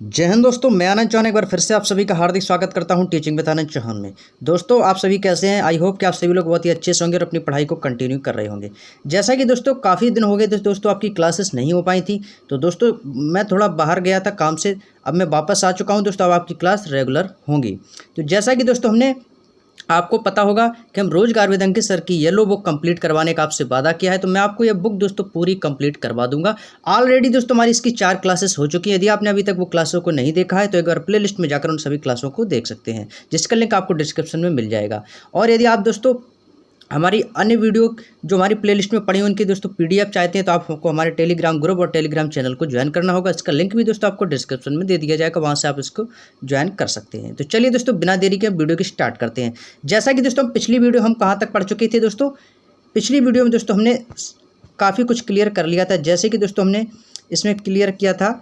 जय हिंद दोस्तों, मैं आनंद चौहान एक बार फिर से आप सभी का हार्दिक स्वागत करता हूं टीचिंग विद आनंद चौहान में। दोस्तों, आप सभी कैसे हैं? आई होप कि आप सभी लोग बहुत ही अच्छे से होंगे और अपनी पढ़ाई को कंटिन्यू कर रहे होंगे। जैसा कि दोस्तों काफ़ी दिन हो गए थे दोस्तों, आपकी क्लासेस नहीं हो पाई थी। तो दोस्तों मैं थोड़ा बाहर गया था काम से, अब मैं वापस आ चुका हूँ दोस्तों। अब आपकी क्लास रेगुलर होंगी। तो जैसा कि दोस्तों हमने आपको पता होगा कि हम रोजगार वेदंकी सर की येलो बुक कंप्लीट करवाने का आपसे वादा किया है, तो मैं आपको ये बुक दोस्तों पूरी कंप्लीट करवा दूंगा। ऑलरेडी दोस्तों हमारी इसकी 4 क्लासेस हो चुकी हैं। यदि आपने अभी तक वो क्लासों को नहीं देखा है तो एक बार प्ले लिस्ट में जाकर उन सभी क्लासों को देख सकते हैं, जिसका लिंक आपको डिस्क्रिप्शन में मिल जाएगा। और यदि आप दोस्तों हमारी अन्य वीडियो जो हमारी प्लेलिस्ट में पड़ी हुई उनकी दोस्तों पीडीएफ चाहते हैं तो आपको हमारे टेलीग्राम ग्रुप और टेलीग्राम चैनल को ज्वाइन करना होगा। इसका लिंक भी दोस्तों आपको डिस्क्रिप्शन में दे दिया जाएगा, वहाँ से आप इसको ज्वाइन कर सकते हैं। तो चलिए दोस्तों बिना देरी के वीडियो की स्टार्ट करते हैं। जैसा कि दोस्तों पिछली वीडियो हम कहाँ तक पढ़ चुके थे दोस्तों, पिछली वीडियो में दोस्तों हमने काफ़ी कुछ क्लियर कर लिया था। जैसे कि दोस्तों हमने इसमें क्लियर किया था,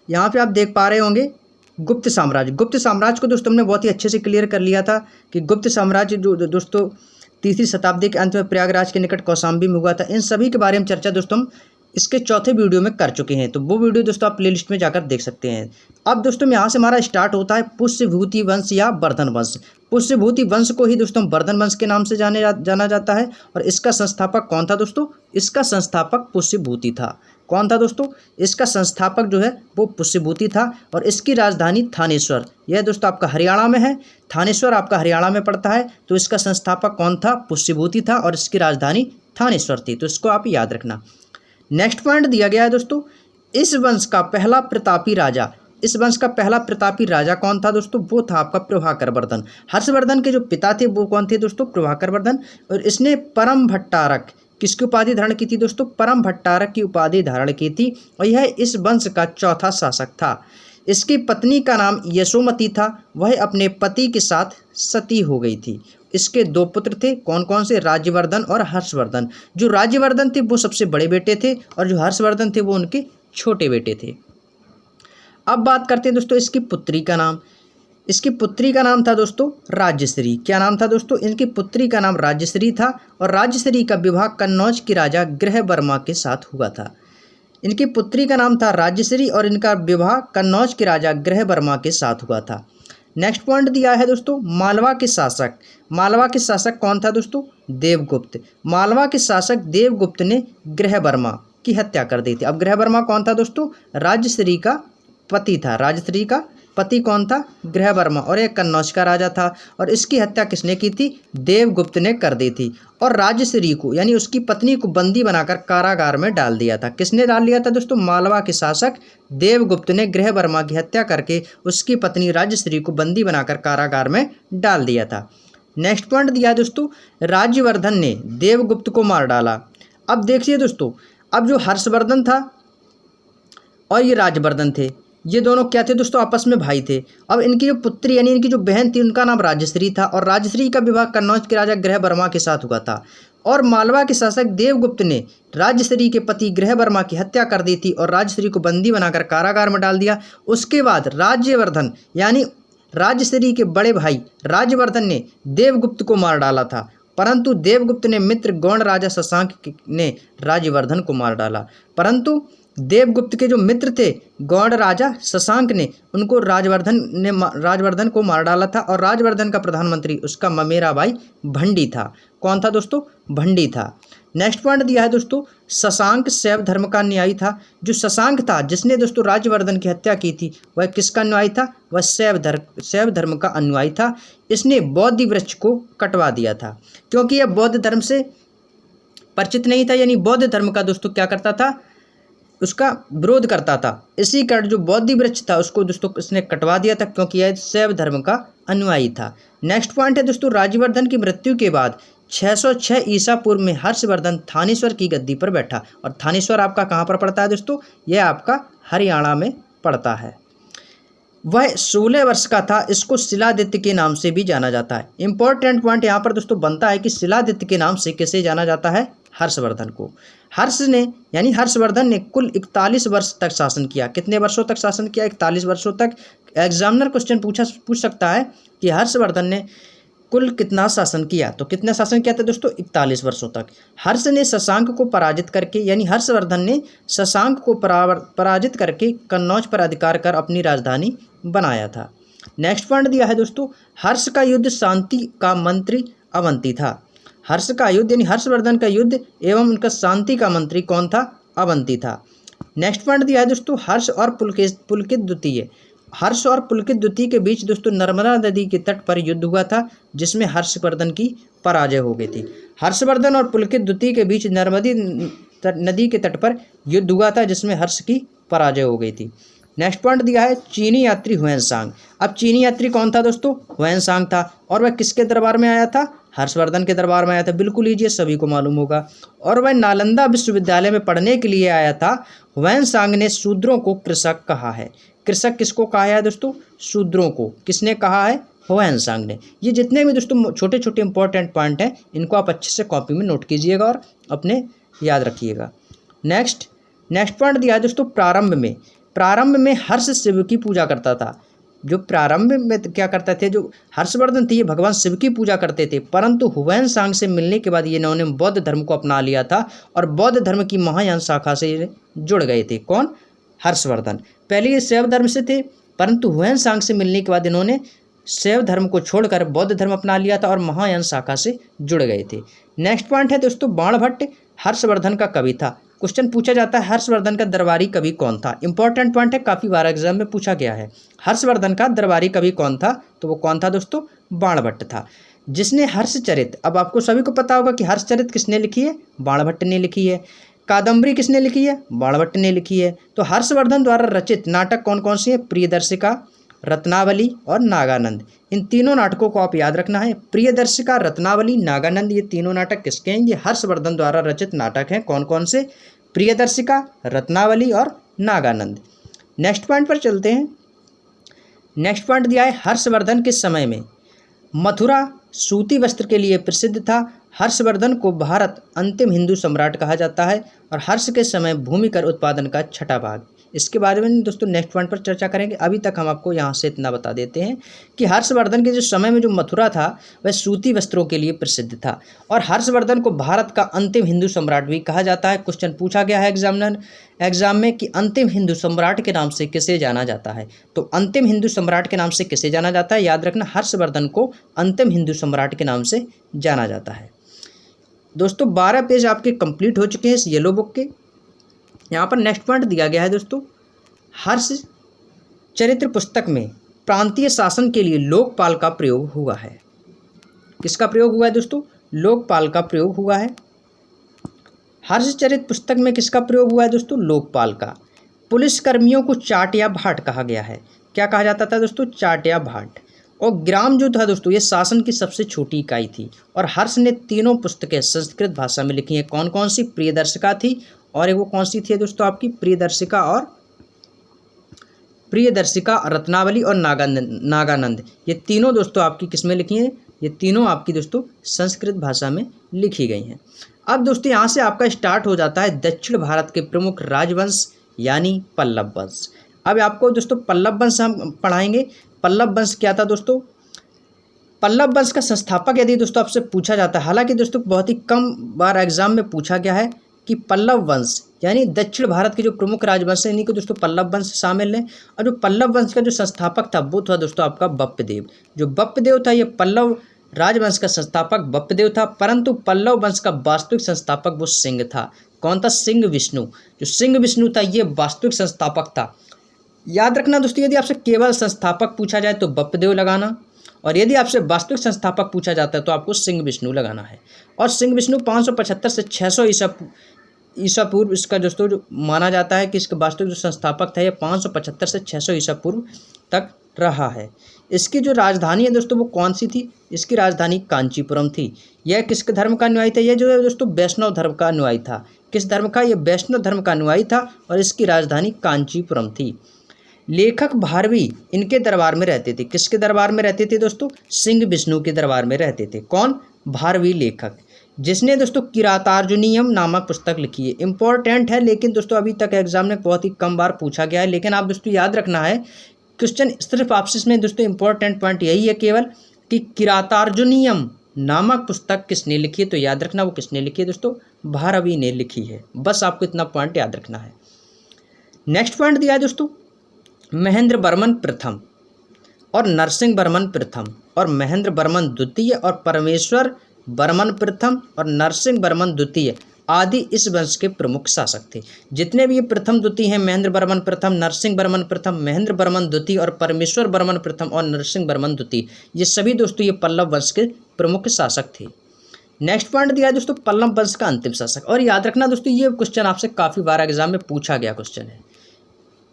यहाँ पर आप देख पा रहे होंगे गुप्त साम्राज्य को दोस्तों हमने बहुत ही अच्छे से क्लियर कर लिया था कि गुप्त साम्राज्य जो दोस्तों तीसरी शताब्दी के अंत में प्रयागराज के निकट कौशाम्बी में हुआ था। इन सभी के बारे में चर्चा दोस्तों हम इसके चौथे वीडियो में कर चुके हैं, तो वो वीडियो दोस्तों आप प्लेलिस्ट में जाकर देख सकते हैं। अब दोस्तों यहाँ से हमारा स्टार्ट होता है पुष्यभूति वंश या वर्धन वंश। पुष्यभूति वंश को ही दोस्तों वर्धन वंश के नाम से जाना जाता है। और इसका संस्थापक कौन था दोस्तों? इसका संस्थापक पुष्यभूति था। कौन था दोस्तों? इसका संस्थापक जो है वो पुष्यभूति था। और इसकी राजधानी थानेश्वर, यह दोस्तों आपका हरियाणा में है। थानेश्वर आपका हरियाणा में पड़ता है। तो इसका संस्थापक कौन था? पुष्यभूति था और इसकी राजधानी थानेश्वर थी। तो इसको आप याद रखना। नेक्स्ट पॉइंट दिया गया है दोस्तों, इस वंश का पहला प्रतापी राजा। इस वंश का पहला प्रतापी राजा कौन था दोस्तों? वो था आपका प्रभाकर वर्धन। हर्षवर्धन के जो पिता थे वो कौन थे दोस्तों? प्रभाकर वर्धन। और इसने परम भट्टारक किसकी उपाधि धारण की थी दोस्तों? परम भट्टारक की उपाधि धारण की थी। और यह इस वंश का चौथा शासक था। इसकी पत्नी का नाम यशोमती था। वह अपने पति के साथ सती हो गई थी। इसके 2 पुत्र थे। कौन कौन से? राज्यवर्धन और हर्षवर्धन। जो राज्यवर्धन थे वो सबसे बड़े बेटे थे और जो हर्षवर्धन थे वो उनके छोटे बेटे थे। अब बात करते हैं दोस्तों इसकी पुत्री का नाम। इसकी पुत्री का नाम था दोस्तों राज्यश्री। क्या नाम था दोस्तों? इनकी पुत्री का नाम राज्यश्री था। और राज्यश्री का विवाह कन्नौज के राजा गृहवर्मा के साथ हुआ था। इनकी पुत्री का नाम था राज्यश्री और इनका विवाह कन्नौज के राजा गृहवर्मा के साथ हुआ था। नेक्स्ट पॉइंट दिया है दोस्तों मालवा के शासक। मालवा के शासक कौन था दोस्तों? देवगुप्त। मालवा के शासक देवगुप्त ने गृहवर्मा की हत्या कर दी थी। अब गृहवर्मा कौन था दोस्तों? राज्यश्री का पति था। राज्यश्री का पति कौन था? गृहवर्मा। और एक कन्नौज का राजा था। और इसकी हत्या किसने की थी? देवगुप्त ने कर दी थी। और राज्यश्री को यानी उसकी पत्नी को बंदी बनाकर कारागार में डाल दिया था। किसने डाल दिया था दोस्तों? मालवा के शासक देवगुप्त ने गृहवर्मा की हत्या करके उसकी पत्नी राज्यश्री को बंदी बनाकर कारागार में डाल दिया था। नेक्स्ट पॉइंट दिया है दोस्तों राज्यवर्धन ने देवगुप्त को मार डाला। अब देखिए दोस्तों, अब जो हर्षवर्धन था और ये राज्यवर्धन थे, ये दोनों क्या थे दोस्तों? आपस में भाई थे। अब इनकी जो पुत्री यानी इनकी जो बहन थी उनका नाम राज्यश्री था। और राज्यश्री का विवाह कन्नौज के राजा गृहवर्मा के साथ हुआ था। और मालवा के शासक देवगुप्त ने राज्यश्री के पति गृहवर्मा की हत्या कर दी थी और राज्यश्री को बंदी बनाकर कारागार में डाल दिया। उसके बाद राज्यवर्धन यानी राज्यश्री के बड़े भाई राज्यवर्धन ने देवगुप्त को मार डाला था। परंतु देवगुप्त ने मित्र गौड़ राजा शशांक ने राज्यवर्धन को मार डाला। परंतु देवगुप्त के जो मित्र थे गौड़ राजा शशांक ने उनको राजवर्धन को मार डाला था। और राजवर्धन का प्रधानमंत्री उसका ममेरा भाई भंडी था। कौन था दोस्तों? भंडी था। नेक्स्ट पॉइंट दिया है दोस्तों शशांक शैव धर्म का अनुयायी था। जो शशांक था जिसने दोस्तों राज्यवर्धन की हत्या की थी वह किसका अनुयायी था? वह शैव धर्म का अनुयायी था। इसने बोधि वृक्ष को कटवा दिया था क्योंकि यह बौद्ध धर्म से परिचित नहीं था। यानी बौद्ध धर्म का दोस्तों क्या करता था? उसका विरोध करता था। इसी कारण जो बोधि वृक्ष था उसको दोस्तों इसने कटवा दिया था क्योंकि यह शैव धर्म का अनुयायी था। नेक्स्ट पॉइंट है दोस्तों राज्यवर्धन की मृत्यु के बाद 606 ईसा पूर्व में हर्षवर्धन थानेश्वर की गद्दी पर बैठा। और थानेश्वर आपका कहाँ पर पड़ता है दोस्तों? यह आपका हरियाणा में पड़ता है। वह 16 वर्ष का था। इसको शिलादित्य के नाम से भी जाना जाता है। इंपॉर्टेंट पॉइंट यहाँ पर दोस्तों बनता है कि शिलादित्य के नाम से किसे जाना जाता है? हर्षवर्धन को। हर्षवर्धन ने कुल 41 वर्ष तक शासन किया। कितने वर्षों तक शासन किया? 41 वर्षों तक। एग्जामिनर क्वेश्चन पूछ सकता है कि हर्षवर्धन ने कुल कितना शासन किया? तो कितना शासन किया था दोस्तों? 41 वर्षों तक। हर्ष ने शशांक को पराजित करके, यानी हर्षवर्धन ने शशांक को पराजित करके कन्नौज पर अधिकार कर अपनी राजधानी बनाया था। नेक्स्ट पॉइंट दिया है दोस्तों, हर्ष का युद्ध शांति का मंत्री अवंती था। हर्ष का युद्ध यानी हर्षवर्धन का युद्ध एवं उनका शांति का मंत्री कौन था? अवंती था। नेक्स्ट पॉइंट दिया है दोस्तों, हर्ष और पुलकित द्वितीय। हर्ष और पुलकित द्वितीय के बीच दोस्तों नर्मदा नदी के तट पर युद्ध हुआ था, जिसमें हर्षवर्धन की पराजय हो गई थी। हर्षवर्धन और पुलकित द्वितीय के बीच नर्मदी नदी के तट पर युद्ध हुआ था, जिसमें हर्ष की पराजय हो गई थी। नेक्स्ट पॉइंट दिया है चीनी यात्री हुएनसांग। अब चीनी यात्री कौन था दोस्तों? हुएनसांग था। और वह किसके दरबार में आया था? हर्षवर्धन के दरबार में आया था। बिल्कुल ईजी, सभी को मालूम होगा। और वह नालंदा विश्वविद्यालय में पढ़ने के लिए आया था। हुएनसांग ने शूद्रों को कृषक कहा है। कृषक किसको कहा है दोस्तों? शूद्रों को। किसने कहा है? हुएनसांग ने। ये जितने भी दोस्तों छोटे छोटे इंपॉर्टेंट पॉइंट हैं, इनको आप अच्छे से कॉपी में नोट कीजिएगा और अपने याद रखिएगा। नेक्स्ट पॉइंट दिया है दोस्तों, प्रारंभ में हर्ष शिव की पूजा करता था। जो प्रारंभ में क्या करते थे, जो हर्षवर्धन थे, ये भगवान शिव की पूजा करते थे, परंतु हुएनसांग से मिलने के बाद ये इन्होंने बौद्ध धर्म को अपना लिया था और बौद्ध धर्म की महायान शाखा से जुड़ गए थे। कौन? हर्षवर्धन। पहले ये शैव धर्म से थे, परंतु हुएनसांग से मिलने के बाद इन्होंने शैव धर्म को छोड़कर बौद्ध धर्म अपना लिया था और महायान शाखा से जुड़ गए थे। नेक्स्ट पॉइंट है दोस्तों, बाणभट्ट हर्षवर्धन का कवि था। क्वेश्चन पूछा जाता है हर्षवर्धन का दरबारी कवि कौन था? इंपॉर्टेंट पॉइंट है, काफी बार एग्जाम में पूछा गया है। हर्षवर्धन का दरबारी कवि कौन था? तो वो कौन था दोस्तों? बाणभट्ट था, जिसने हर्षचरित, अब आपको सभी को पता होगा कि हर्षचरित किसने लिखी है? बाणभट्ट ने लिखी है। कादम्बरी किसने लिखी है? बाणभट्ट ने लिखी है। तो हर्षवर्धन द्वारा रचित नाटक कौन कौन सी है? प्रियदर्शिका, रत्नावली और नागानंद। इन तीनों नाटकों को आप याद रखना है। प्रियदर्शिका, रत्नावली, नागानंद, ये तीनों नाटक किसके हैं? ये हर्षवर्धन द्वारा रचित नाटक हैं। कौन कौन से? प्रियदर्शिका, रत्नावली और नागानंद। नेक्स्ट पॉइंट पर चलते हैं। नेक्स्ट पॉइंट दिया है हर्षवर्धन के समय में मथुरा सूती वस्त्र के लिए प्रसिद्ध था। हर्षवर्धन को भारत अंतिम हिंदू सम्राट कहा जाता है और हर्ष के समय भूमि कर उत्पादन का छठा भाग। इसके बारे में दोस्तों नेक्स्ट पॉइंट पर चर्चा करेंगे। अभी तक हम आपको यहाँ से इतना बता देते हैं कि हर्षवर्धन के जो समय में जो मथुरा था वह सूती वस्त्रों के लिए प्रसिद्ध था और हर्षवर्धन को भारत का अंतिम हिंदू सम्राट भी कहा जाता है। क्वेश्चन पूछा गया है एग्जाम में कि अंतिम हिंदू सम्राट के नाम से किसे जाना जाता है? तो अंतिम हिंदू सम्राट के नाम से किसे जाना जाता है? याद रखना, हर्षवर्धन को अंतिम हिंदू सम्राट के नाम से जाना जाता है। दोस्तों 12 पेज आपके कंप्लीट हो चुके हैं इस येलो बुक के। यहाँ पर नेक्स्ट पॉइंट दिया गया है दोस्तों, हर्ष चरित्र पुस्तक में प्रांतीय शासन के लिए लोकपाल का प्रयोग हुआ है। किसका प्रयोग हुआ है दोस्तों? लोकपाल का प्रयोग हुआ है। हर्षचरित पुस्तक में किसका प्रयोग हुआ है दोस्तों? लोकपाल का। पुलिस कर्मियों को चाट या भाट कहा गया है। क्या कहा जाता था दोस्तों? चाट या भाट। और ग्राम जो था दोस्तों, ये शासन की सबसे छोटी इकाई थी और हर्ष ने तीनों पुस्तकें संस्कृत भाषा में लिखी हैं। कौन कौन सी? प्रियदर्शिका थी और एक वो कौन सी थी दोस्तों आपकी? प्रियदर्शिका, रत्नावली और नागानंद। ये तीनों दोस्तों आपकी किस में लिखी हैं? ये तीनों आपकी दोस्तों संस्कृत भाषा में लिखी गई हैं। अब दोस्तों यहाँ से आपका स्टार्ट हो जाता है दक्षिण भारत के प्रमुख राजवंश यानी पल्लव वंश। अब आपको दोस्तों पल्लव वंश हम पढ़ाएंगे। पल्लव वंश क्या था दोस्तों? पल्लव वंश का संस्थापक यदि दोस्तों आपसे पूछा जाता है, हालांकि दोस्तों बहुत ही कम बार एग्जाम में पूछा गया है कि पल्लव वंश यानी दक्षिण भारत के जो प्रमुख राजवंश हैं इन्हीं को दोस्तों पल्लव वंश शामिल हैं। और जो पल्लव वंश का जो संस्थापक था वो था दोस्तों आपका बप्पदेव। जो बप्पदेव था ये पल्लव राजवंश का संस्थापक बप्पदेव था, परंतु पल्लव वंश का वास्तविक संस्थापक वो सिंह था। कौन था? सिंह विष्णु। जो सिंह विष्णु था ये वास्तविक संस्थापक था। याद रखना दोस्तों, यदि आपसे केवल संस्थापक पूछा जाए तो बप्पदेव लगाना और यदि आपसे वास्तविक संस्थापक पूछा जाता है तो आपको सिंह विष्णु लगाना है। और सिंह विष्णु 575 से 600 ईसा पूर्व इसका दोस्तों जो माना जाता है कि इसका वास्तविक जो संस्थापक था ये 575 से 600 ईसा पूर्व तक रहा है। इसकी जो राजधानी है दोस्तों वो कौन सी थी? इसकी राजधानी कांचीपुरम थी। यह किसके धर्म का अनुयायी था? यह जो है दोस्तों वैष्णव धर्म का अनुयायी था। किस धर्म का? यह वैष्णव धर्म का अनुयायी था और इसकी राजधानी कांचीपुरम थी। लेखक भारवी इनके दरबार में रहते थे। किसके दरबार में रहते थे दोस्तों? सिंह विष्णु के दरबार में रहते थे। कौन? भारवी लेखक, जिसने दोस्तों किरातार्जुनीयम नामक पुस्तक लिखी है। इंपॉर्टेंट है लेकिन दोस्तों अभी तक एग्जाम में बहुत ही कम बार पूछा गया है। लेकिन आप दोस्तों याद रखना है, क्वेश्चन सिर्फ आपसे में दोस्तों इंपॉर्टेंट पॉइंट यही है केवल कि किरातार्जुनीयम नामक पुस्तक किसने लिखी है, तो याद रखना वो किसने लिखी है दोस्तों, भारवी ने लिखी है। बस आपको इतना पॉइंट याद रखना है। नेक्स्ट पॉइंट दिया है दोस्तों, महेंद्र वर्मन प्रथम और नरसिंह वर्मन प्रथम और महेंद्र वर्मन द्वितीय और परमेश्वर वर्मन प्रथम और नरसिंह वर्मन द्वितीय आदि इस वंश के प्रमुख शासक थे। जितने भी ये प्रथम द्वितीय हैं, महेंद्र वर्मन प्रथम, नरसिंह वर्मन प्रथम, महेंद्र वर्मन द्वितीय और परमेश्वर वर्मन प्रथम और नरसिंह वर्मन द्वितीय, ये सभी दोस्तों ये पल्लव वंश के प्रमुख शासक थे। नेक्स्ट पॉइंट दिया है दोस्तों, पल्लव वंश का अंतिम शासक। और याद रखना दोस्तों, ये क्वेश्चन आपसे काफ़ी बार एग्जाम में पूछा गया क्वेश्चन है।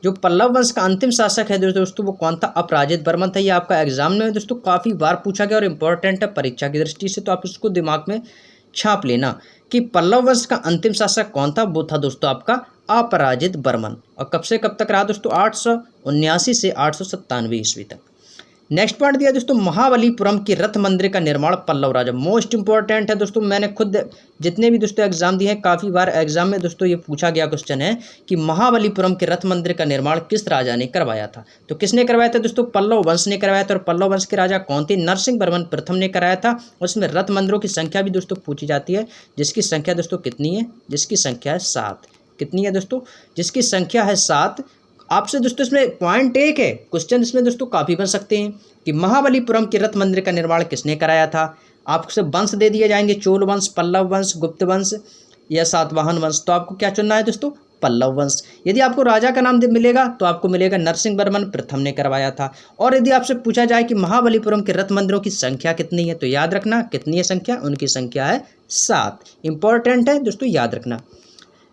जो पल्लव वंश का अंतिम शासक है दोस्तों वो कौन था, अपराजित वर्मन था। ये आपका एग्जाम में दोस्तों काफ़ी बार पूछा गया और इंपॉर्टेंट है परीक्षा की दृष्टि से, तो आप इसको दिमाग में छाप लेना कि पल्लव वंश का अंतिम शासक कौन था। वो था दोस्तों आपका अपराजित वर्मन। और कब से कब तक रहा दोस्तों, 879 से 897 ईस्वी तक। नेक्स्ट पॉइंट दिया दोस्तों, महाबलीपुरम के रथ मंदिर का निर्माण पल्लव राजा। मोस्ट इंपॉर्टेंट है दोस्तों, मैंने खुद जितने भी दोस्तों एग्जाम दिए हैं काफ़ी बार एग्जाम में दोस्तों ये पूछा गया क्वेश्चन है कि महाबलीपुरम के रथ मंदिर का निर्माण किस राजा ने करवाया था। तो किसने करवाया था दोस्तों, पल्लव वंश ने करवाया था। और पल्लव वंश के राजा कौन थे, नरसिंह वर्मन प्रथम ने कराया था। उसमें रथ मंदिरों की संख्या भी दोस्तों पूछी जाती है, जिसकी संख्या दोस्तों कितनी है, जिसकी संख्या है 7। कितनी है दोस्तों, जिसकी संख्या है 7। आपसे दोस्तों इसमें पॉइंट एक है, क्वेश्चन इसमें दोस्तों काफ़ी बन सकते हैं कि महाबलीपुरम के रथ मंदिर का निर्माण किसने कराया था। आपसे वंश दे दिए जाएंगे, चोल वंश, पल्लव वंश, गुप्त वंश या सातवाहन वंश। तो आपको क्या चुनना है दोस्तों, पल्लव वंश। यदि आपको राजा का नाम मिलेगा तो आपको मिलेगा नरसिंह वर्मन प्रथम ने करवाया था। और यदि आपसे पूछा जाए कि महाबलीपुरम के रथ मंदिरों की संख्या कितनी है, तो याद रखना कितनी है संख्या, उनकी संख्या है 7। इंपॉर्टेंट है दोस्तों, याद रखना।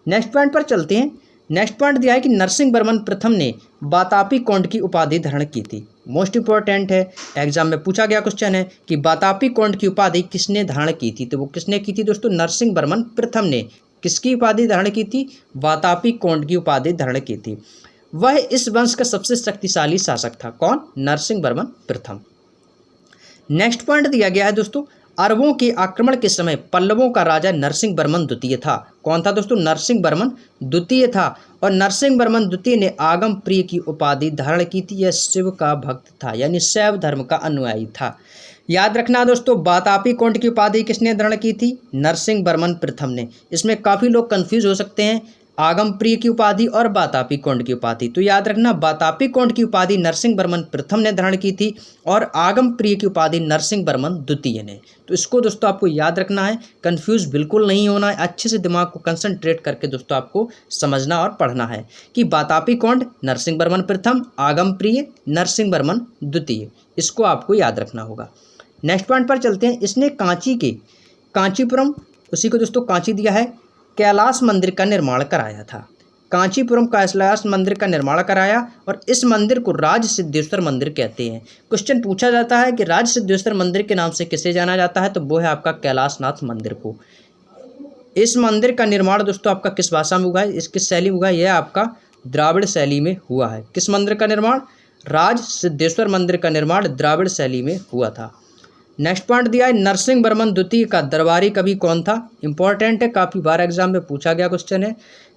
नेक्स्ट पॉइंट पर चलते हैं। नेक्स्ट पॉइंट दिया है कि नरसिंह वर्मन प्रथम ने वातापी कोंड की उपाधि धारण की थी। मोस्ट इंपॉर्टेंट है, एग्जाम में पूछा गया क्वेश्चन है कि वातापी कोंड की उपाधि किसने धारण की थी। तो वो किसने की थी दोस्तों, नरसिंह वर्मन प्रथम ने किसकी उपाधि धारण की थी, वातापी कोंड की उपाधि धारण की थी। वह इस वंश का सबसे शक्तिशाली शासक था। कौन, नरसिंह वर्मन प्रथम। नेक्स्ट पॉइंट दिया गया है दोस्तों, अरबों के आक्रमण के समय पल्लवों का राजा नरसिंह वर्मन द्वितीय था। कौन था दोस्तों, नरसिंह वर्मन द्वितीय था। और नरसिंह वर्मन द्वितीय ने आगम प्रिय की उपाधि धारण की थी। यह शिव का भक्त था, यानी शैव धर्म का अनुयायी था। याद रखना दोस्तों, वातापी कोंड की उपाधि किसने धारण की थी, नरसिंह वर्मन प्रथम ने। इसमें काफ़ी लोग कंफ्यूज हो सकते हैं, आगम प्रिय की उपाधि और वातापी कोंड की उपाधि। तो याद रखना, वातापी कोंड की उपाधि नरसिंह वर्मन प्रथम ने धारण की थी और आगम प्रिय की उपाधि नरसिंह वर्मन द्वितीय ने। तो इसको दोस्तों आपको याद रखना है, कंफ्यूज बिल्कुल नहीं होना है, अच्छे से दिमाग को कंसंट्रेट करके दोस्तों आपको समझना और पढ़ना है कि वातापी कोंड नरसिंह वर्मन प्रथम, आगम प्रिय नरसिंह वर्मन द्वितीय, इसको आपको याद रखना होगा। नेक्स्ट पॉइंट पर चलते हैं। इसने कांचीपुरम, उसी को दोस्तों कांची दिया है, कैलाश मंदिर का निर्माण कराया था। कांचीपुरम कैलाश मंदिर का निर्माण कराया और इस मंदिर को राज सिद्धेश्वर मंदिर कहते हैं। क्वेश्चन पूछा जाता है कि राज सिद्धेश्वर मंदिर के नाम से किसे जाना जाता है, तो वो है आपका कैलाशनाथ मंदिर को। इस मंदिर का निर्माण दोस्तों आपका किस भाषा में हुआ है, इस किस शैली में हुआ है, यह आपका द्राविड़ शैली में हुआ है। किस मंदिर का निर्माण, राज सिद्धेश्वर मंदिर का निर्माण द्राविड़ शैली में हुआ था। नेक्स्ट पॉइंट दिया है, नरसिंह वर्मन द्वितीय का दरबारी कवि कौन था। इंपॉर्टेंट है, काफ़ी बार एग्जाम में पूछा गया क्वेश्चन है।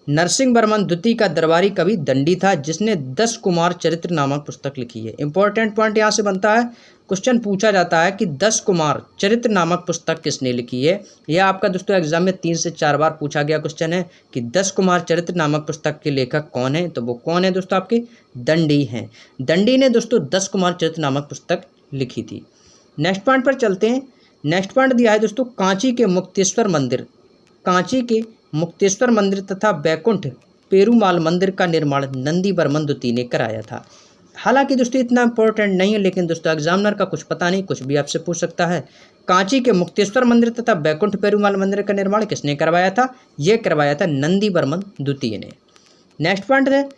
नरसिंह वर्मन द्वितीय का दरबारी कवि दंडी था, जिसने 10 कुमार चरित्र नामक पुस्तक लिखी है। इंपॉर्टेंट पॉइंट यहाँ से बनता है, क्वेश्चन पूछा जाता है कि 10 कुमार चरित्र नामक पुस्तक किसने लिखी है। यह आपका दोस्तों एग्जाम में 3 से 4 बार पूछा गया क्वेश्चन है कि 10 कुमार चरित्र नामक पुस्तक के लेखक कौन है। तो वो कौन है दोस्तों, आपके दंडी हैं। दंडी ने दोस्तों 10 कुमार चरित्र नामक पुस्तक लिखी थी। नेक्स्ट पॉइंट पर चलते हैं। नेक्स्ट पॉइंट दिया है दोस्तों, कांची के मुक्तेश्वर मंदिर तथा बैकुंठ पेरुमाल मंदिर का निर्माण नंदी वर्मन द्वितीय ने कराया था। हालांकि दोस्तों इतना इंपॉर्टेंट नहीं है, लेकिन दोस्तों एग्जामिनर का कुछ पता नहीं, कुछ भी आपसे पूछ सकता है। कांची के मुक्तेश्वर मंदिर तथा बैकुंठ पेरुमाल मंदिर का निर्माण किसने करवाया था, यह करवाया था नंदी वर्मन द्वितीय ने। नेक्स्ट पॉइंट है,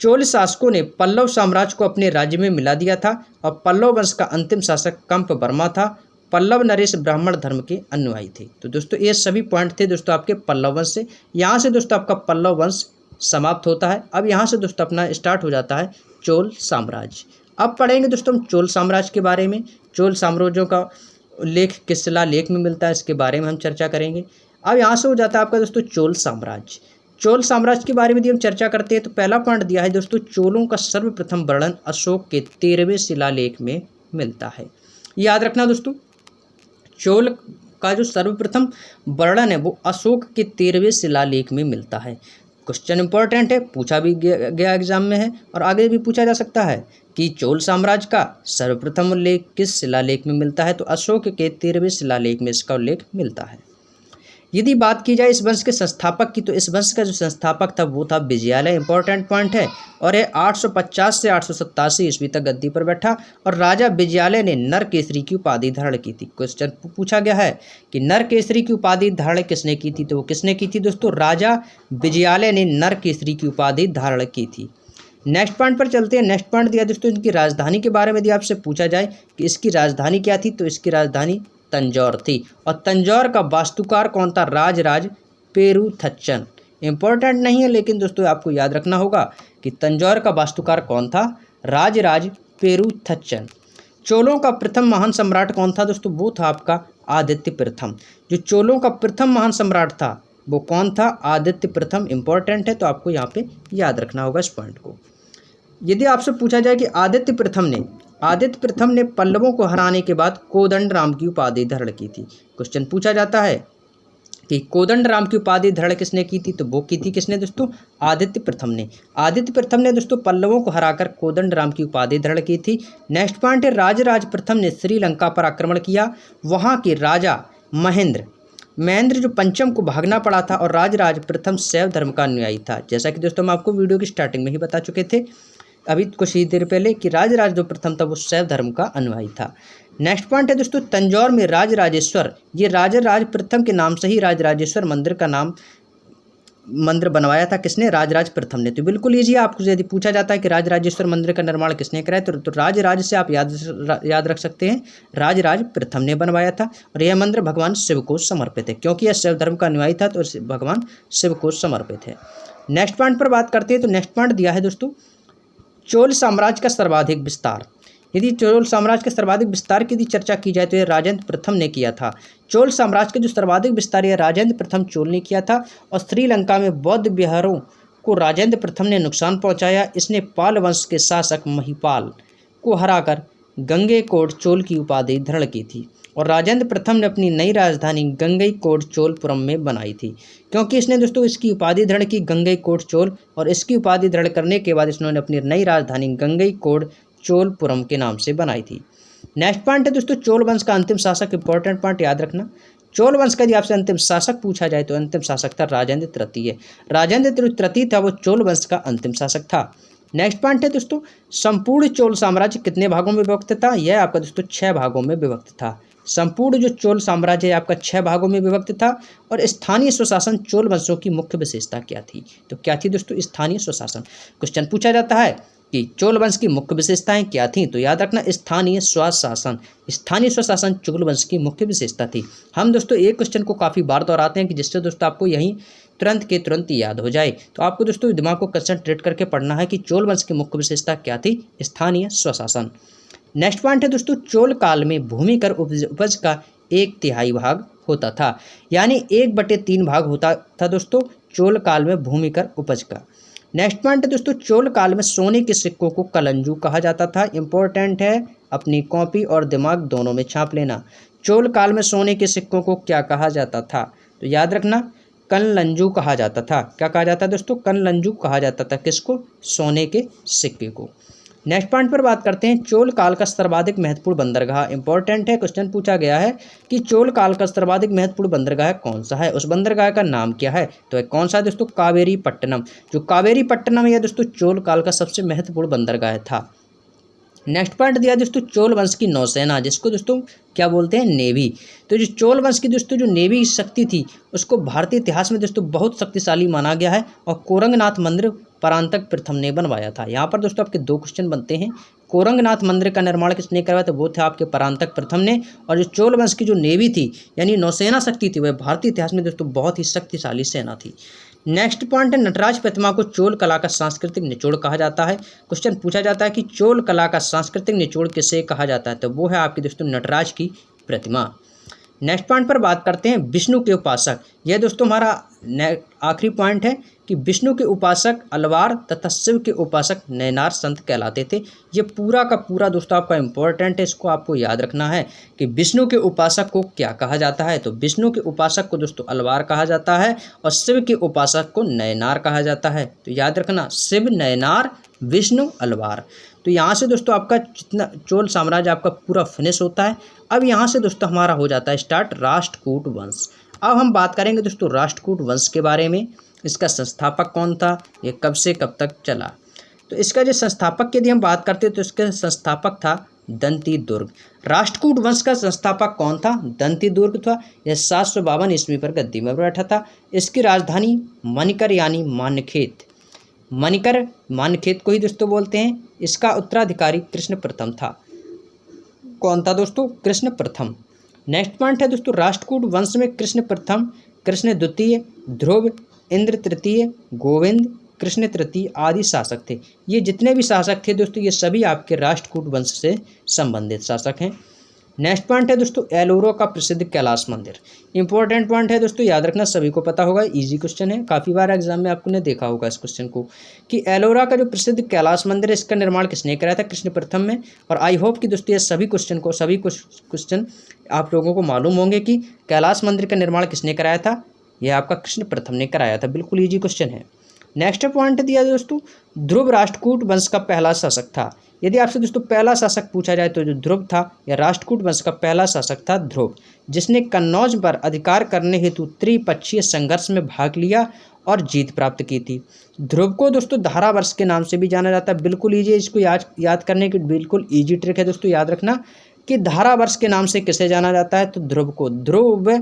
चोल शासकों ने पल्लव साम्राज्य को अपने राज्य में मिला दिया था और पल्लव वंश का अंतिम शासक कंप वर्मा था। पल्लव नरेश ब्राह्मण धर्म के अनुयायी थे। तो दोस्तों ये सभी पॉइंट थे दोस्तों आपके पल्लव वंश से। यहाँ से दोस्तों आपका पल्लव वंश समाप्त होता है। अब यहाँ से दोस्तों अपना स्टार्ट हो जाता है चोल साम्राज्य। अब पढ़ेंगे दोस्तों हम चोल साम्राज्य के बारे में। चोल साम्राज्यों का लेख किस शिलालेख में मिलता है, इसके बारे में हम चर्चा करेंगे। अब यहाँ से हो जाता है आपका दोस्तों चोल साम्राज्य। चोल साम्राज्य के बारे में यदि हम चर्चा करते हैं तो पहला पॉइंट दिया है दोस्तों, चोलों का सर्वप्रथम वर्णन अशोक के 13वें शिलालेख में मिलता है। याद रखना दोस्तों, चोल का जो सर्वप्रथम वर्णन है वो अशोक के 13वें शिलालेख में मिलता है। क्वेश्चन इंपॉर्टेंट है, पूछा भी गया एग्जाम में है और आगे भी पूछा जा सकता है कि चोल साम्राज्य का सर्वप्रथम उल्लेख किस शिलालेख में मिलता है, तो अशोक के 13वें शिलालेख में इसका उल्लेख मिलता है। यदि बात की जाए इस वंश के संस्थापक की, तो इस वंश का जो संस्थापक था वो था विजयालय। इंपॉर्टेंट पॉइंट है, और ये 850 से 887 ईस्वी तक गद्दी पर बैठा और राजा विजयालय ने नर केसरी की उपाधि धारण की थी। क्वेश्चन पूछा गया है कि नर केसरी की उपाधि धारण किसने की थी, तो वो किसने की थी दोस्तों, राजा विजयालय ने नर केसरी की उपाधि धारण की थी। नेक्स्ट पॉइंट पर चलते हैं। नेक्स्ट पॉइंट दिया दोस्तों, इनकी राजधानी के बारे में यदि आपसे पूछा जाए कि इसकी राजधानी क्या थी, तो इसकी राजधानी तंजौर थी। और तंजौर का वास्तुकार कौन था, राजराज पेरुथच्चन। इंपॉर्टेंट नहीं है लेकिन दोस्तों आपको याद रखना होगा कि तंजौर का वास्तुकार कौन था, राजराज पेरुथच्चन। चोलों का प्रथम महान सम्राट कौन था दोस्तों, वो था आपका आदित्य प्रथम। जो चोलों का प्रथम महान सम्राट था वो कौन था, आदित्य प्रथम। इंपॉर्टेंट है तो आपको यहाँ पे याद रखना होगा इस पॉइंट को। यदि आपसे पूछा जाए कि आदित्य प्रथम ने पल्लवों को हराने के बाद कोदंड राम की उपाधि धारण की थी। क्वेश्चन पूछा जाता है कि कोदंड राम की उपाधि धारण किसने की थी, तो वो की थी किसने दोस्तों, आदित्य प्रथम ने। आदित्य प्रथम ने दोस्तों पल्लवों को हराकर कोदंड राम की उपाधि धारण की थी। नेक्स्ट पॉइंट है, राजराज प्रथम ने श्रीलंका पर आक्रमण किया। वहाँ के राजा महेंद्र जो पंचम को भागना पड़ा था और राजराज प्रथम शैव धर्म का अनुयायी था। जैसा कि दोस्तों हम आपको वीडियो की स्टार्टिंग में ही बता चुके थे अभी कुछ ही देर पहले कि राजराज जो प्रथम था वो शैव धर्म का अनुयायी था। नेक्स्ट पॉइंट है दोस्तों, तंजौर में राजराजेश्वर, ये राजराज प्रथम के नाम से ही राजराजेश्वर मंदिर बनवाया था किसने, राजराज प्रथम ने। तो बिल्कुल ईजी, आपको यदि पूछा जाता है कि राजराजेश्वर मंदिर का निर्माण किसने कराया, तो राजराज से आप याद रख सकते हैं, राजराज प्रथम ने बनवाया था। और यह मंदिर भगवान शिव को समर्पित है, क्योंकि यह शैव धर्म का अनुयायी था तो भगवान शिव को समर्पित है। नेक्स्ट पॉइंट पर बात करते हैं, तो नेक्स्ट पॉइंट दिया है दोस्तों, चोल साम्राज्य का सर्वाधिक विस्तार। यदि चोल साम्राज्य के सर्वाधिक विस्तार की यदि चर्चा की जाए तो यह राजेंद्र प्रथम ने किया था। चोल साम्राज्य का जो सर्वाधिक विस्तार यह राजेंद्र प्रथम चोल ने किया था। और श्रीलंका में बौद्ध विहारों को राजेंद्र प्रथम ने नुकसान पहुंचाया। इसने पाल वंश के शासक महिपाल को हराकर गंगैकोंड चोल की उपाधि धारण की थी। और राजेंद्र प्रथम ने अपनी नई राजधानी गंगैकोंड चोलपुरम में बनाई थी, क्योंकि इसने दोस्तों इसकी उपाधि धारण की गंगैकोंड चोल। और इसकी उपाधि धारण करने के बाद इसने अपनी नई राजधानी गंगैकोंड चोलपुरम के नाम से बनाई थी। नेक्स्ट पॉइंट है दोस्तों, चोल वंश का अंतिम शासक। इंपॉर्टेंट पॉइंट याद रखना, चोल वंश का यदि आपसे अंतिम शासक पूछा जाए तो अंतिम शासक था राजेंद्र तृतीय। राजेंद्र तृतीय था वो चोल वंश का अंतिम शासक था। नेक्स्ट पॉइंट है दोस्तों, संपूर्ण चोल साम्राज्य कितने भागों में विभक्त था, यह आपका दोस्तों 6 भागों में विभक्त था। संपूर्ण जो चोल साम्राज्य है आपका 6 भागों में विभक्त था। और स्थानीय स्वशासन चोल वंशों की मुख्य विशेषता क्या थी, तो क्या थी दोस्तों, स्थानीय स्वशासन। क्वेश्चन पूछा जाता है कि चोल वंश की मुख्य विशेषताएं क्या थी, तो याद रखना स्थानीय स्वशासन। स्थानीय स्वशासन चोल वंश की मुख्य विशेषता थी। हम दोस्तों एक क्वेश्चन को काफ़ी बार दोहराते हैं कि जिससे दोस्तों आपको यहीं तुरंत के तुरंत याद हो जाए। तो आपको दोस्तों दिमाग को कंसंट्रेट करके पढ़ना है कि चोल वंश की मुख्य विशेषता क्या थी, स्थानीय स्वशासन। नेक्स्ट पॉइंट है दोस्तों, चोल काल में भूमिकर उपज का 1/3 भाग होता था, यानी 1/3 भाग होता था दोस्तों चोल काल में भूमिकर उपज का। नेक्स्ट पॉइंट है दोस्तों, चोल काल में सोने के सिक्कों को कलंजू कहा जाता था। इंपॉर्टेंट है, अपनी कॉपी और दिमाग दोनों में छाप लेना। चोल काल में सोने के सिक्कों को क्या कहा जाता था, तो याद रखना कनलंजू कहा जाता था। क्या कहा जाता है दोस्तों, कनलंजू कहा जाता था, किसको, सोने के सिक्के को। नेक्स्ट पॉइंट पर बात करते हैं, चोल काल का सर्वाधिक महत्वपूर्ण बंदरगाह। इंपॉर्टेंट है, क्वेश्चन पूछा गया है कि चोल काल का सर्वाधिक महत्वपूर्ण बंदरगाह कौन सा है, उस बंदरगाह का नाम क्या है, तो कौन सा है दोस्तों, कावेरी पट्टनम। जो कावेरी पट्टनम है दोस्तों चोल काल का सबसे महत्वपूर्ण बंदरगाह था। नेक्स्ट पॉइंट दिया दोस्तों, चोल वंश की नौसेना, जिसको दोस्तों क्या बोलते हैं, नेवी। तो जो चोल वंश की दोस्तों जो नेवी शक्ति थी उसको भारतीय इतिहास में दोस्तों बहुत शक्तिशाली माना गया है। और कोरंगनाथ मंदिर परांतक प्रथम ने बनवाया था। यहाँ पर दोस्तों आपके 2 क्वेश्चन बनते हैं, कोरंगनाथ मंदिर का निर्माण किसने करवाया, तो वो थे आपके परांतक प्रथम ने। और जो चोल वंश की जो नेवी थी यानी नौसेना शक्ति थी वह भारतीय इतिहास में दोस्तों बहुत ही शक्तिशाली सेना थी। नेक्स्ट पॉइंट है, नटराज प्रतिमा को चोल कला का सांस्कृतिक निचोड़ कहा जाता है। क्वेश्चन पूछा जाता है कि चोल कला का सांस्कृतिक निचोड़ किसे कहा जाता है, तो वो है आपकी दोस्तों नटराज की प्रतिमा। नेक्स्ट पॉइंट पर बात करते हैं विष्णु के उपासक। यह दोस्तों हमारा आखिरी पॉइंट है कि विष्णु के उपासक अलवार तथा शिव के उपासक नयनार संत कहलाते थे। ये पूरा का पूरा दोस्तों आपका इंपॉर्टेंट है, इसको आपको याद रखना है कि विष्णु के उपासक को क्या कहा जाता है। तो विष्णु के उपासक को दोस्तों अलवार कहा जाता है और शिव के उपासक को नयनार कहा जाता है। तो याद रखना, शिव नयनार, विष्णु अलवार। तो यहाँ से दोस्तों आपका जितना चोल साम्राज्य आपका पूरा फिनिश होता है। अब यहाँ से दोस्तों हमारा हो जाता है स्टार्ट राष्ट्रकूट वंश। अब हम बात करेंगे दोस्तों राष्ट्रकूट वंश के बारे में। इसका संस्थापक कौन था, ये कब से कब तक चला। तो इसका जो संस्थापक की यदि हम बात करते हैं तो इसका संस्थापक था दंती दुर्ग। राष्ट्रकूट वंश का संस्थापक कौन था, दंती दुर्ग था। यह 752 ईस्वी पर गद्दी में बैठा था। इसकी राजधानी मणिकर यानी मान्यखेत, मणिकर मान्यखेत को ही दोस्तों बोलते हैं। इसका उत्तराधिकारी कृष्ण प्रथम था। कौन था दोस्तों, कृष्ण प्रथम। नेक्स्ट पॉइंट है दोस्तों राष्ट्रकूट वंश में कृष्ण प्रथम, कृष्ण द्वितीय, ध्रुव, इंद्र तृतीय, गोविंद, कृष्ण तृतीय आदि शासक थे। ये जितने भी शासक थे दोस्तों ये सभी आपके राष्ट्रकूट वंश से संबंधित शासक हैं। नेक्स्ट पॉइंट है दोस्तों एलोरा का प्रसिद्ध कैलाश मंदिर। इंपॉर्टेंट पॉइंट है दोस्तों, याद रखना, सभी को पता होगा, इजी क्वेश्चन है, काफ़ी बार एग्जाम में आपने देखा होगा इस क्वेश्चन को कि एलोरा का जो प्रसिद्ध कैलाश मंदिर है इसका निर्माण किसने कराया था, कृष्ण प्रथम में। और आई होप कि दोस्तों ये सभी क्वेश्चन आप लोगों को मालूम होंगे कि कैलाश मंदिर का निर्माण किसने कराया था, यह आपका कृष्ण प्रथम ने कराया था। बिल्कुल ईजी क्वेश्चन है। नेक्स्ट पॉइंट दिया दोस्तों ध्रुव राष्ट्रकूट वंश का पहला शासक था। यदि आपसे दोस्तों पहला शासक पूछा जाए तो जो ध्रुव था या राष्ट्रकूट वंश का पहला शासक था ध्रुव, जिसने कन्नौज पर अधिकार करने हेतु त्रिपक्षीय संघर्ष में भाग लिया और जीत प्राप्त की थी। ध्रुव को दोस्तों धारावर्ष के नाम से भी जाना जाता है। बिल्कुल ईजी, इसको याद करने की बिल्कुल ईजी ट्रिक है दोस्तों। याद रखना कि धारावर्ष के नाम से किसे जाना जाता है, तो ध्रुव को ध्रुव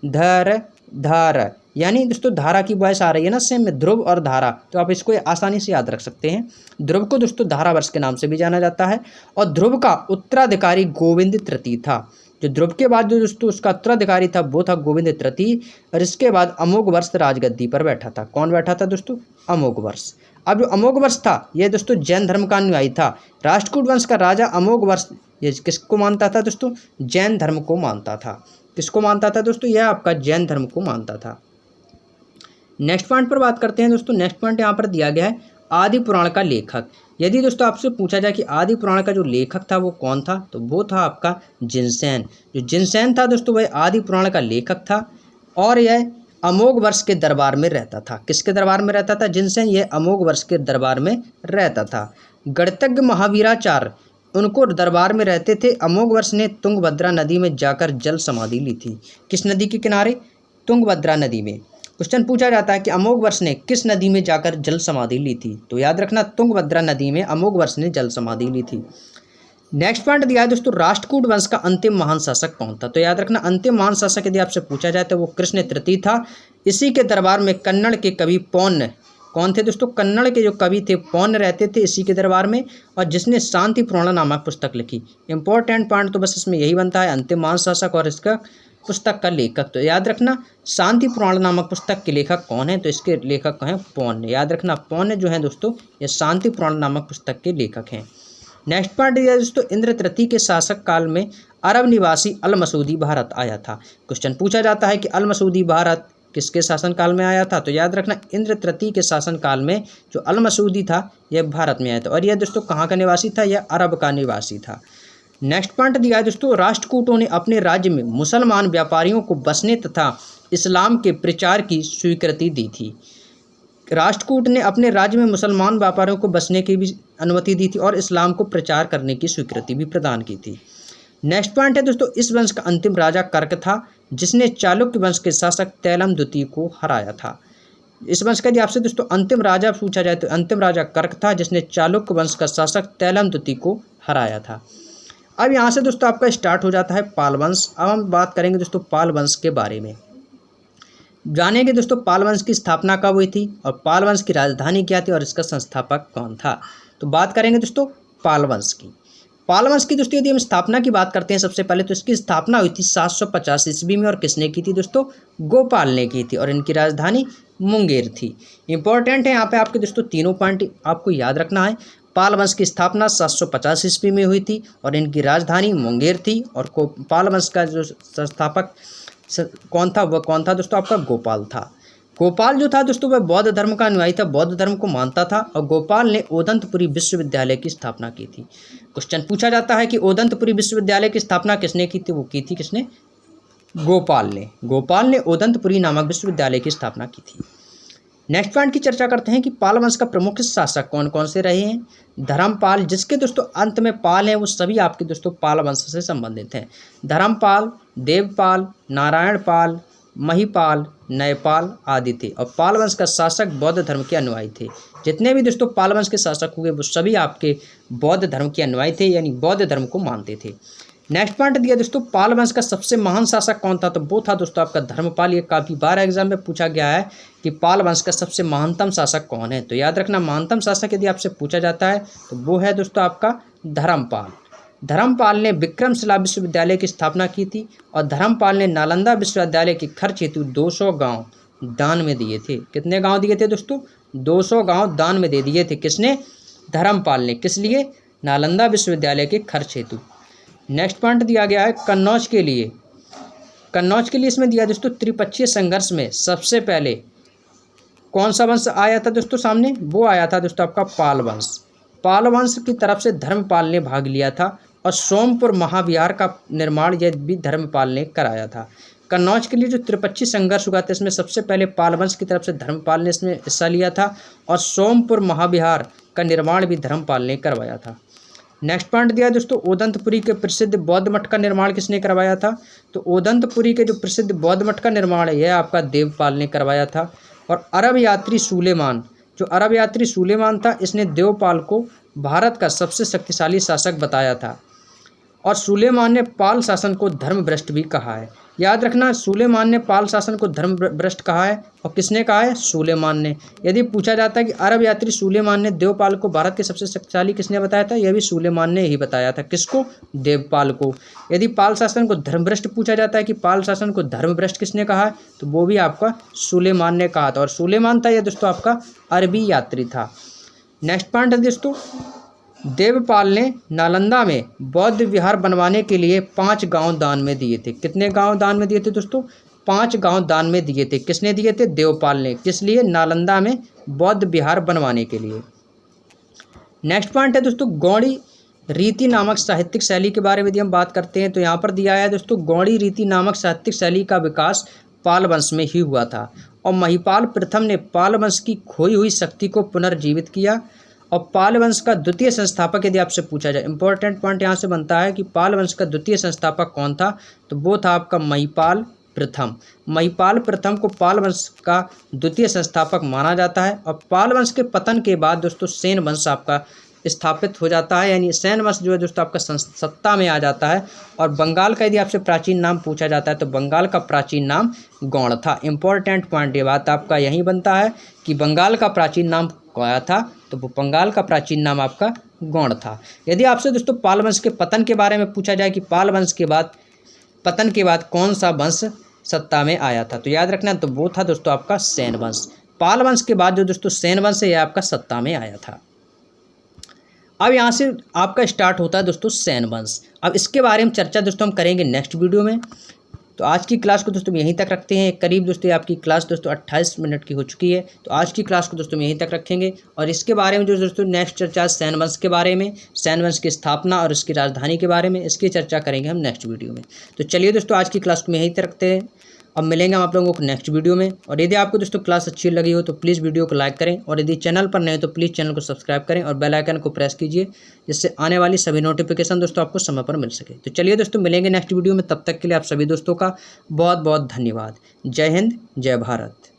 धर धार, यानी दोस्तों धारा की वॉइस आ रही है ना सेम में, ध्रुव और धारा, तो आप इसको आसानी से याद रख सकते हैं। ध्रुव को दोस्तों धारावर्ष के नाम से भी जाना जाता है। और ध्रुव का उत्तराधिकारी गोविंद तृतीय था। जो ध्रुव के बाद जो दोस्तों उसका उत्तराधिकारी था वो था गोविंद तृतीय। और इसके बाद अमोघवर्ष राजगद्दी पर बैठा था। कौन बैठा था दोस्तों, अमोघवर्ष। अब जो अमोघवर्ष था यह दोस्तों जैन धर्म का अनुयायी था। राष्ट्रकूट वंश का राजा अमोघवर्ष ये किसको मानता था दोस्तों, जैन धर्म को मानता था। किसको मानता था दोस्तों, यह आपका जैन धर्म को मानता था। नेक्स्ट पॉइंट पर बात करते हैं दोस्तों। नेक्स्ट पॉइंट यहाँ पर दिया गया है आदि पुराण का लेखक। यदि दोस्तों आपसे पूछा जाए कि आदि पुराण का जो लेखक था वो कौन था, तो वो था आपका जिनसेन। जो जिनसेन था दोस्तों वह आदि पुराण का लेखक था और यह अमोघवर्ष के दरबार में रहता था। किसके दरबार में रहता था, जिनसेन, यह अमोघवर्ष के दरबार में रहता था। गणितज्ञ महावीराचार्य उनको दरबार में रहते थे। अमोघवर्ष ने तुंगभद्रा नदी में जाकर जल समाधि ली थी। किस नदी के किनारे, तुंगभद्रा नदी में। क्वेश्चन पूछा जाता है कि अमोघवर्ष ने किस नदी में जाकर जल समाधि ली थी, तो याद रखना तुंगभद्रा नदी में अमोघवर्ष ने जल समाधि ली थी। नेक्स्ट पॉइंट दिया है दोस्तों राष्ट्रकूट वंश का अंतिम महान शासक कौन था, तो याद रखना अंतिम महान शासक यदि आपसे पूछा जाए तो वो कृष्ण तृतीय था। इसी के दरबार में कन्नड़ के कवि पौन्य, कौन थे दोस्तों, कन्नड़ के जो कवि थे पौन्य रहते थे इसी के दरबार में, और जिसने शांति पुराण नामक पुस्तक लिखी। इंपॉर्टेंट पॉइंट तो बस इसमें यही बनता है, अंतिम महान शासक और इसका पुस्तक का लेखक। तो याद रखना शांति पुराण नामक पुस्तक के लेखक कौन है, तो इसके लेखक हैं पौन्य। याद रखना पौन्य जो है दोस्तों ये शांति पुराण नामक पुस्तक के लेखक हैं। नेक्स्ट पॉइंट दिया दोस्तों इंद्र तृतीय के शासक काल में अरब निवासी अल मसूदी भारत आया था। क्वेश्चन पूछा जाता है कि अल मसूदी भारत किसके शासन काल में आया था, तो याद रखना इंद्र तृतीय के शासन काल में जो अल मसूदी था यह भारत में आया था। और यह दोस्तों कहाँ का निवासी था, यह अरब का निवासी था। नेक्स्ट पॉइंट दिया है दोस्तों राष्ट्रकूटों ने अपने राज्य में मुसलमान व्यापारियों को बसने तथा इस्लाम के प्रचार की स्वीकृति दी थी। राष्ट्रकूट ने अपने राज्य में मुसलमान व्यापारियों को बसने की भी अनुमति दी थी और इस्लाम को प्रचार करने की स्वीकृति भी प्रदान की थी। नेक्स्ट पॉइंट है दोस्तों इस वंश का अंतिम राजा कर्क था, जिसने चालुक्य वंश के शासक तैलम द्वितीय को हराया था। इस वंश का यदि आपसे दोस्तों अंतिम राजा पूछा जाए तो अंतिम राजा कर्क था, जिसने चालुक्य वंश का शासक तैलम द्वितीय को हराया था। अब यहाँ से दोस्तों आपका स्टार्ट हो जाता है पाल वंश। अब हम बात करेंगे दोस्तों पाल वंश के बारे में, जानेंगे दोस्तों पाल वंश की स्थापना कब हुई थी और पाल वंश की राजधानी क्या थी और इसका संस्थापक कौन था। तो बात करेंगे दोस्तों पाल वंश की। पाल वंश की दोस्तों यदि हम स्थापना की बात करते हैं सबसे पहले तो इसकी स्थापना हुई थी 750 ईस्वी में, और किसने की थी दोस्तों, गोपाल ने की थी, और इनकी राजधानी मुंगेर थी। इंपॉर्टेंट है यहाँ पे आपके दोस्तों तीनों पॉइंट आपको याद रखना है। पाल वंश की स्थापना 750 ईस्वी में हुई थी और इनकी राजधानी मुंगेर थी। और पाल वंश का जो संस्थापक कौन था, वह कौन था दोस्तों, आपका गोपाल था। गोपाल जो था दोस्तों वह बौद्ध धर्म का अनुयायी था, बौद्ध धर्म को मानता था और गोपाल ने ओदंतपुरी विश्वविद्यालय की स्थापना की थी। क्वेश्चन पूछा जाता है कि ओदंतपुरी विश्वविद्यालय की स्थापना किसने की थी, वो की थी किसने, गोपाल ने। गोपाल ने ओदंतपुरी नामक विश्वविद्यालय की स्थापना की थी। नेक्स्ट पॉइंट की चर्चा करते हैं कि पाल वंश का प्रमुख शासक कौन कौन से रहे हैं। धर्मपाल, जिसके दोस्तों अंत में पाल हैं, वो सभी आपके दोस्तों पाल वंश से संबंधित हैं। धर्मपाल, देवपाल, नारायणपाल, महिपाल, नयपाल आदि थे। और पाल वंश का शासक बौद्ध धर्म के अनुयायी थे। जितने भी दोस्तों पाल वंश के शासक हुए वो सभी आपके बौद्ध धर्म के अनुयायी थे, यानी बौद्ध धर्म को मानते थे। नेक्स्ट पॉइंट दिया दोस्तों, पाल वंश का सबसे महान शासक कौन था, तो वो था दोस्तों आपका धर्मपाल। ये काफ़ी बार एग्जाम में पूछा गया है कि पाल वंश का सबसे महानतम शासक कौन है। तो याद रखना, महानतम शासक यदि आपसे पूछा जाता है तो वो है दोस्तों आपका धर्मपाल। धर्मपाल ने विक्रमशिला विश्वविद्यालय की स्थापना की थी और धर्मपाल ने नालंदा विश्वविद्यालय के खर्च हेतु 200 गाँव दान में दिए थे। कितने गाँव दिए थे दोस्तों, 200 गाँव दान में दे दिए थे। किसने, धर्मपाल ने। किस लिए, नालंदा विश्वविद्यालय के खर्च हेतु। नेक्स्ट पॉइंट दिया गया है कन्नौज के लिए। कन्नौज के लिए इसमें दिया दोस्तों, त्रिपक्षीय संघर्ष में सबसे पहले कौन सा वंश आया था दोस्तों सामने, वो आया था दोस्तों आपका पाल वंश। पाल वंश की तरफ से धर्मपाल ने भाग लिया था और सोमपुर महाविहार का निर्माण यह भी धर्मपाल ने कराया था। कन्नौज के लिए जो त्रिपक्षीय संघर्ष हुआ था, इसमें सबसे पहले पाल वंश की तरफ से धर्मपाल ने इसमें हिस्सा लिया था और सोमपुर महाविहार का निर्माण भी धर्मपाल ने करवाया था। नेक्स्ट पॉइंट दिया दोस्तों, ओदंतपुरी के प्रसिद्ध बौद्ध मठ का निर्माण किसने करवाया था, तो ओदंतपुरी के जो प्रसिद्ध बौद्ध मठ का निर्माण है यह आपका देवपाल ने करवाया था। और अरब यात्री सुलेमान, जो अरब यात्री सुलेमान था, इसने देवपाल को भारत का सबसे शक्तिशाली शासक बताया था। और सुलेमान ने पाल शासन को धर्म भ्रष्ट भी कहा है। याद रखना, सुलेमान ने पाल शासन को धर्म भ्रष्ट कहा है। और किसने कहा है, सुलेमान ने। यदि पूछा जाता है कि अरब यात्री सुलेमान ने देवपाल को भारत के सबसे शक्तिशाली किसने बताया था, यह भी सुलेमान ने ही बताया था। किसको, देवपाल को। यदि पाल शासन को धर्म भ्रष्ट पूछा जाता है कि पाल शासन को धर्म भ्रष्ट किसने कहा है, तो वो भी आपका सुलेमान ने कहा था। और सुलेमान था यह दोस्तों आपका अरबी यात्री था। नेक्स्ट पॉइंट है दोस्तों, देवपाल ने नालंदा में बौद्ध विहार बनवाने के लिए 5 गांव दान में दिए थे। कितने गांव दान में दिए थे दोस्तों, 5 गांव दान में दिए थे। किसने दिए थे, देवपाल ने। किस लिए, नालंदा में बौद्ध विहार बनवाने के लिए। नेक्स्ट पॉइंट है दोस्तों, गौड़ी रीति नामक साहित्यिक शैली के बारे में यदि हम बात करते हैं तो यहाँ पर दिया है दोस्तों, गौड़ी रीति नामक साहित्यिक शैली का विकास पाल वंश में ही हुआ था। और महिपाल प्रथम ने पाल वंश की खोई हुई शक्ति को पुनर्जीवित किया। और पाल वंश का द्वितीय संस्थापक यदि आपसे पूछा जाए, इंपॉर्टेंट पॉइंट यहाँ से बनता है कि पाल वंश का द्वितीय संस्थापक कौन था, तो वो था आपका महिपाल प्रथम। महिपाल प्रथम को पाल वंश का द्वितीय संस्थापक माना जाता है। और पाल वंश के पतन के बाद दोस्तों सेन वंश आपका स्थापित हो जाता है, यानी सेन वंश जो है दोस्तों आपका सत्ता में आ जाता है। और बंगाल का यदि आपसे प्राचीन नाम पूछा जाता है तो बंगाल का प्राचीन नाम गौड़ था। इंपॉर्टेंट पॉइंट ये बात आपका यही बनता है कि बंगाल का प्राचीन नाम क्या था, तो वो बंगाल का प्राचीन नाम आपका गौड़ था। यदि आपसे दोस्तों पाल वंश के पतन के बारे में पूछा जाए कि पाल वंश के बाद पतन के बाद कौन सा वंश सत्ता में आया था, तो याद रखना, तो वो था दोस्तों आपका सेन वंश। पाल वंश के बाद जो दोस्तों सेन वंश है यह आपका सत्ता में आया था। अब यहाँ से आपका स्टार्ट होता है दोस्तों सेन वंश। अब इसके बारे में चर्चा दोस्तों हम करेंगे नेक्स्ट वीडियो में। तो आज की क्लास को दोस्तों यहीं तक रखते हैं। करीब दोस्तों आपकी क्लास दोस्तों 28 मिनट की हो चुकी है, तो आज की क्लास को दोस्तों यहीं तक रखेंगे। और इसके बारे में जो दोस्तों नेक्स्ट चर्चा सेन वंश के बारे में, सेन वंश की स्थापना और इसकी राजधानी के बारे में, इसकी चर्चा करेंगे हम नेक्स्ट वीडियो में। तो चलिए दोस्तों आज की क्लास को यहीं तक रखते हैं। अब मिलेंगे हम आप लोगों को नेक्स्ट वीडियो में। और यदि आपको दोस्तों क्लास अच्छी लगी हो तो प्लीज़ वीडियो को लाइक करें, और यदि चैनल पर नए हो तो प्लीज़ चैनल को सब्सक्राइब करें और बेल आइकन को प्रेस कीजिए, जिससे आने वाली सभी नोटिफिकेशन दोस्तों आपको समय पर मिल सके। तो चलिए दोस्तों मिलेंगे नेक्स्ट वीडियो में, तब तक के लिए आप सभी दोस्तों का बहुत बहुत धन्यवाद। जय हिंद, जय भारत।